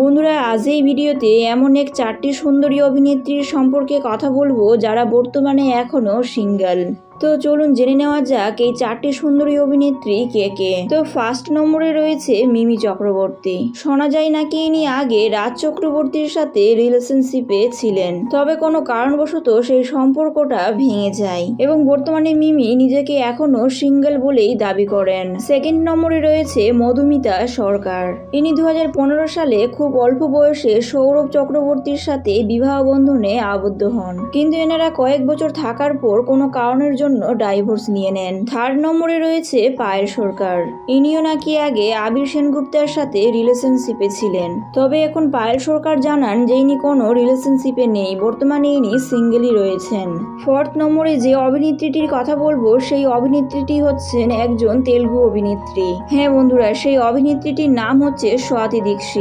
বন্ধুরা, আজ এই ভিডিওতে এমন এক 4টি সুন্দরী অভিনেত্রীর সম্পর্কে কথা বলবো যারা বর্তমানে এখনো সিঙ্গেল। তো চলুন জেনে নেওয়া যাক এই 4টি সুন্দরী অভিনেত্রী কে কে। তো ফার্স্ট নম্বরে রয়েছে মিমি চক্রবর্তী। শোনা যায় নাকি ইনি আগে রাজ চক্রবর্তীর সাথে রিলেশনশিপে ছিলেন, তবে কোনো কারণবশত সেই সম্পর্কটা ভেঙে যায় এবং বর্তমানে মিমি নিজেকে এখনো সিঙ্গেল বলেই দাবি করেন। সেকেন্ড নম্বরে রয়েছে মধুমিতা সরকার। ইনি 2015 সালে খুব অল্প বয়সে সৌরভ চক্রবর্তীর সাথে বিবাহ বন্ধনে আবদ্ধ হন, কিন্তু এনারা কয়েক বছর থাকার পর কোনো কারণের জন্য ডাইভোর্স নিয়ে নেন। থার্ড নম্বরে রয়েছে পায়েল সরকার। ইনিও নাকি আগে আবির সেনগুপ্তের সাথে রিলেশনশিপে ছিলেন, তবে এখন পায়েল সরকার জানান যে ইনি কোনো রিলেশনশিপে নেই, বর্তমানে ইনি সিঙ্গেলই রয়েছেন। ফোর্থ নম্বরে যে অভিনেত্রীটির কথা বলবো সেই অভিনেত্রীটি হচ্ছেন একজন তেলুগু অভিনেত্রী। হ্যাঁ বন্ধুরা, সেই অভিনেত্রীটির নাম হচ্ছে স্বাতী দীক্ষিত।